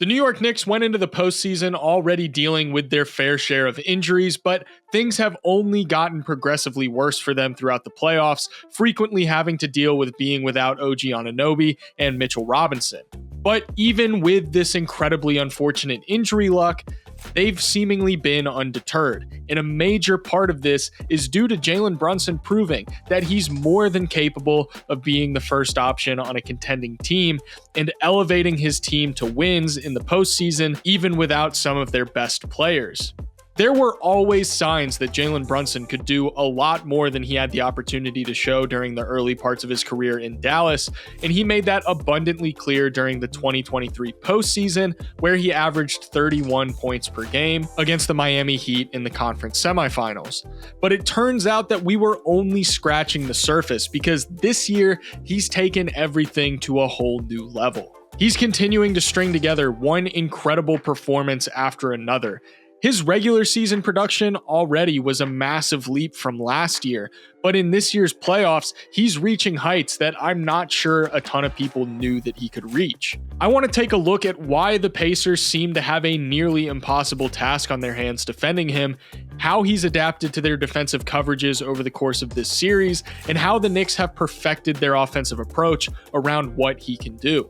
The New York Knicks went into the postseason already dealing with their fair share of injuries, but things have only gotten progressively worse for them throughout the playoffs, frequently having to deal with being without OG Anunoby and Mitchell Robinson. But even with this incredibly unfortunate injury luck, they've seemingly been undeterred. And a major part of this is due to Jalen Brunson proving that he's more than capable of being the first option on a contending team and elevating his team to wins in the postseason, even without some of their best players. There were always signs that Jalen Brunson could do a lot more than he had the opportunity to show during the early parts of his career in Dallas, and he made that abundantly clear during the 2023 postseason, where he averaged 31 points per game against the Miami Heat in the conference semifinals. But it turns out that we were only scratching the surface, because this year he's taken everything to a whole new level. He's continuing to string together one incredible performance after another. His regular season production already was a massive leap from last year, but in this year's playoffs, he's reaching heights that I'm not sure a ton of people knew that he could reach. I want to take a look at why the Pacers seem to have a nearly impossible task on their hands defending him, how he's adapted to their defensive coverages over the course of this series, and how the Knicks have perfected their offensive approach around what he can do.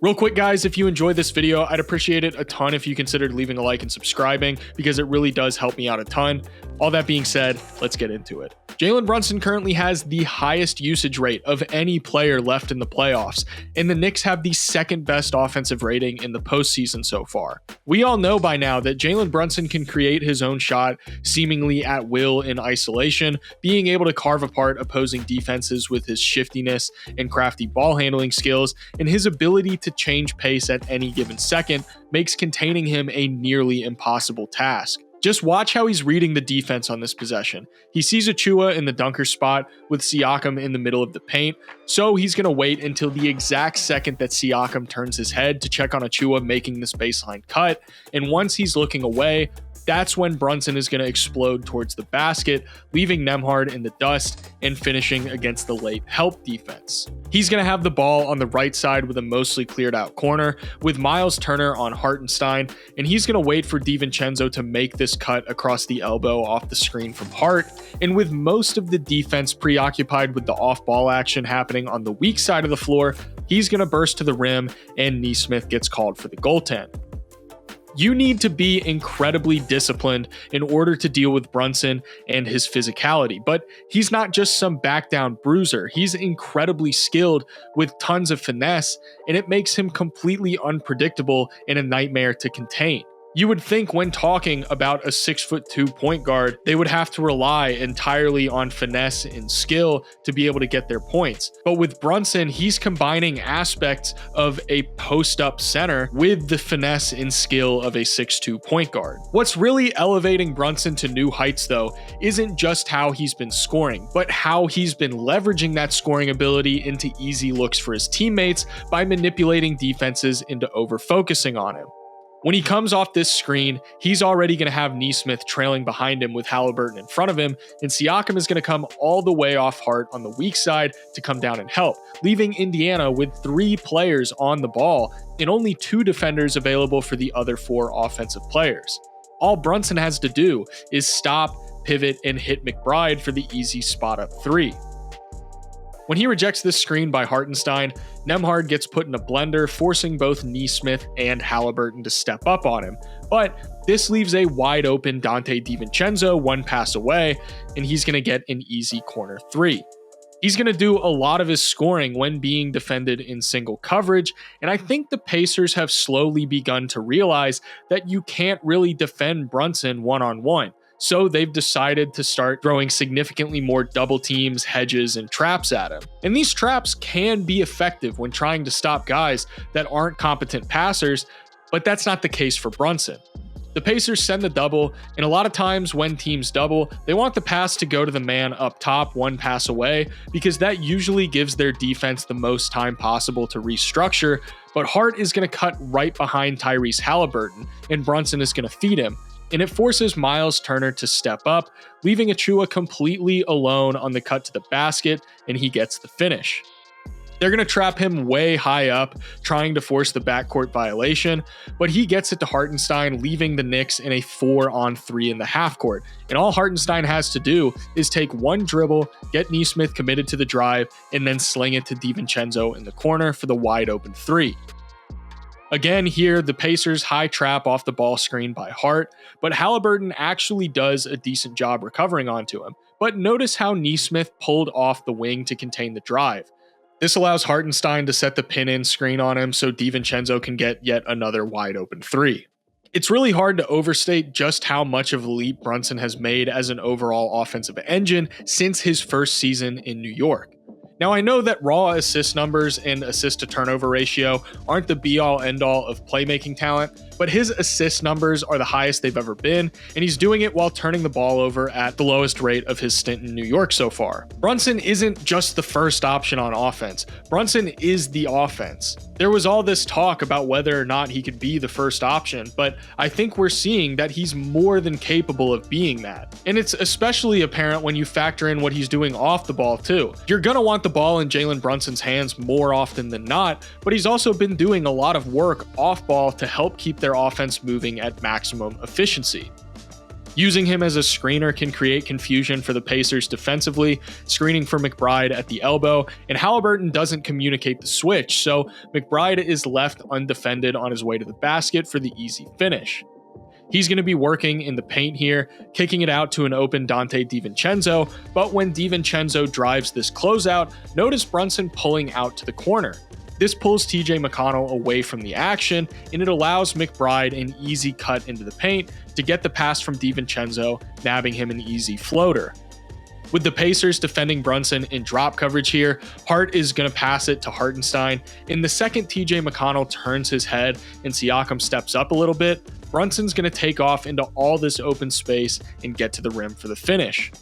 Real quick, guys, if you enjoyed this video, I'd appreciate it a ton if you considered leaving a like and subscribing, because it really does help me out a ton. All that being said, let's get into it. Jalen Brunson currently has the highest usage rate of any player left in the playoffs, and the Knicks have the second best offensive rating in the postseason so far. We all know by now that Jalen Brunson can create his own shot seemingly at will in isolation, being able to carve apart opposing defenses with his shiftiness and crafty ball handling skills, and his ability to change pace at any given second makes containing him a nearly impossible task. Just watch how he's reading the defense on this possession. He sees Achiuwa in the dunker spot with Siakam in the middle of the paint, so he's going to wait until the exact second that Siakam turns his head to check on Achiuwa making this baseline cut, and once he's looking away, that's when Brunson is going to explode towards the basket, leaving Nembhard in the dust and finishing against the late help defense. He's going to have the ball on the right side with a mostly cleared out corner with Myles Turner on 𝙖𝙗𝙤𝙪, and he's going to wait for DiVincenzo to make this cut across the elbow off the screen from Hart, and with most of the defense preoccupied with the off-ball action happening on the weak side of the floor, he's going to burst to the rim and 𝙖𝙗𝙤 gets called for the goaltend. You need to be incredibly disciplined in order to deal with Brunson and his physicality, but he's not just some back-down bruiser. He's incredibly skilled with tons of finesse, and it makes him completely unpredictable and a nightmare to contain. You would think when talking about a 6'2" point guard, they would have to rely entirely on finesse and skill to be able to get their points. But with Brunson, he's combining aspects of a post-up center with the finesse and skill of a 6'2" point guard. What's really elevating Brunson to new heights, though, isn't just how he's been scoring, but how he's been leveraging that scoring ability into easy looks for his teammates by manipulating defenses into over-focusing on him. When he comes off this screen, he's already going to have 𝙖𝙗𝙗 trailing behind him with Haliburton in front of him, and Siakam is going to come all the way off Hart on the weak side to come down and help, leaving Indiana with 3 players on the ball and only 2 defenders available for the other 4 offensive players. All Brunson has to do is stop, pivot, and hit McBride for the easy spot-up 3. When he rejects this screen by 𝙖𝙗𝙗𝙪, Nembhard gets put in a blender, forcing both 𝙖𝙗𝙗 and Haliburton to step up on him. But this leaves a wide open Donte DiVincenzo 1 pass away, and he's going to get an easy corner 3. He's going to do a lot of his scoring when being defended in single coverage, and I think the Pacers have slowly begun to realize that you can't really defend Brunson one-on-one. So they've decided to start throwing significantly more double teams, hedges, and traps at him. And these traps can be effective when trying to stop guys that aren't competent passers, but that's not the case for Brunson. The Pacers send the double, and a lot of times when teams double, they want the pass to go to the man up top 1 pass away, because that usually gives their defense the most time possible to restructure, but Hart is going to cut right behind Tyrese Haliburton, and Brunson is going to feed him. And it forces Myles Turner to step up, leaving Achiuwa completely alone on the cut to the basket, and he gets the finish. They're going to trap him way high up, trying to force the backcourt violation, but he gets it to Hartenstein, leaving the Knicks in a 4-on-3 in the half court. And all Hartenstein has to do is take one dribble, get 𝙖𝙗𝙤𝙪 committed to the drive, and then sling it to DiVincenzo in the corner for the wide open 3. Again here, the Pacers high trap off the ball screen by Hart, but 𝙬𝙬burton actually does a decent job recovering onto him. But notice how 𝙖𝙗𝙤𝙪 pulled off the wing to contain the drive. This allows Hartenstein to set the pin-in screen on him so DiVincenzo can get yet another wide open 3. It's really hard to overstate just how much of a leap Brunson has made as an overall offensive engine since his first season in New York. Now, I know that raw assist numbers and assist to turnover ratio aren't the be-all end-all of playmaking talent, but his assist numbers are the highest they've ever been, and he's doing it while turning the ball over at the lowest rate of his stint in New York so far. Brunson isn't just the first option on offense. Brunson is the offense. There was all this talk about whether or not he could be the first option, but I think we're seeing that he's more than capable of being that. And it's especially apparent when you factor in what he's doing off the ball too. You're gonna want the ball in Jalen Brunson's hands more often than not, but he's also been doing a lot of work off ball to help keep their offense moving at maximum efficiency. Using him as a screener can create confusion for the Pacers defensively, screening for McBride at the elbow, and 𝙬𝙬burton doesn't communicate the switch, so McBride is left undefended on his way to the basket for the easy finish. He's going to be working in the paint here, kicking it out to an open Donte DiVincenzo, but when DiVincenzo drives this closeout, notice Brunson pulling out to the corner. This pulls TJ McConnell away from the action, and it allows McBride an easy cut into the paint to get the pass from DiVincenzo, nabbing him an easy floater. With the Pacers defending Brunson in drop coverage here, Hart is going to pass it to Hartenstein. In the second TJ McConnell turns his head and Siakam steps up a little bit, Brunson's going to take off into all this open space and get to the rim for the finish.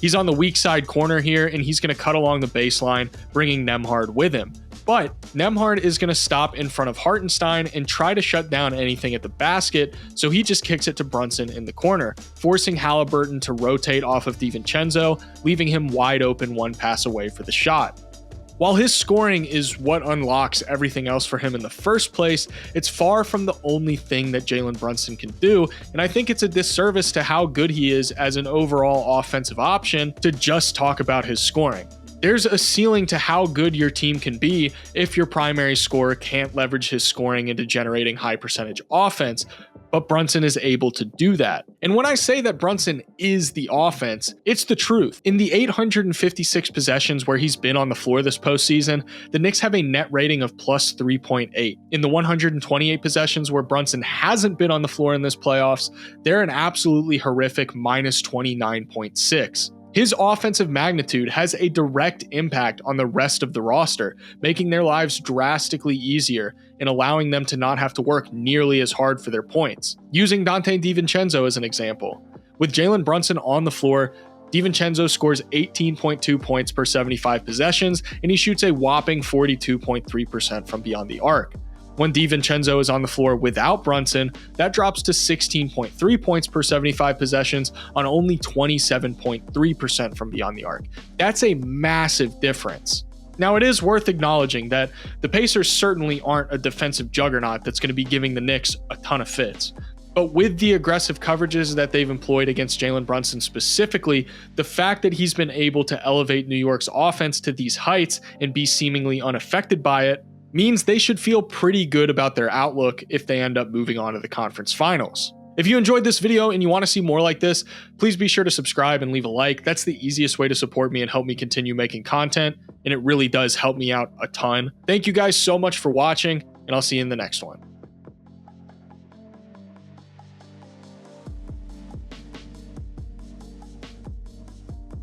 He's on the weak side corner here, and he's going to cut along the baseline, bringing Nembhard with him. But Nembhard is going to stop in front of Hartenstein and try to shut down anything at the basket, so he just kicks it to Brunson in the corner, forcing 𝙬𝙬burton to rotate off of DiVincenzo, leaving him wide open one pass away for the shot. While his scoring is what unlocks everything else for him in the first place, it's far from the only thing that Jalen Brunson can do, and I think it's a disservice to how good he is as an overall offensive option to just talk about his scoring. There's a ceiling to how good your team can be if your primary scorer can't leverage his scoring into generating high percentage offense, but Brunson is able to do that. And when I say that Brunson is the offense, it's the truth. In the 856 possessions where he's been on the floor this postseason, the Knicks have a net rating of plus 3.8. In the 128 possessions where Brunson hasn't been on the floor in this playoffs, they're an absolutely horrific minus 29.6. His offensive magnitude has a direct impact on the rest of the roster, making their lives drastically easier and allowing them to not have to work nearly as hard for their points. Using Donte DiVincenzo as an example, with Jalen Brunson on the floor, DiVincenzo scores 18.2 points per 75 possessions, and he shoots a whopping 42.3% from beyond the arc. When DiVincenzo is on the floor without Brunson, that drops to 16.3 points per 75 possessions on only 27.3% from beyond the arc. That's a massive difference. Now, it is worth acknowledging that the Pacers certainly aren't a defensive juggernaut that's going to be giving the Knicks a ton of fits. But with the aggressive coverages that they've employed against Jalen Brunson specifically, the fact that he's been able to elevate New York's offense to these heights and be seemingly unaffected by it means they should feel pretty good about their outlook if they end up moving on to the conference finals. If you enjoyed this video and you want to see more like this, please be sure to subscribe and leave a like. That's the easiest way to support me and help me continue making content, and it really does help me out a ton. Thank you guys so much for watching, and I'll see you in the next one.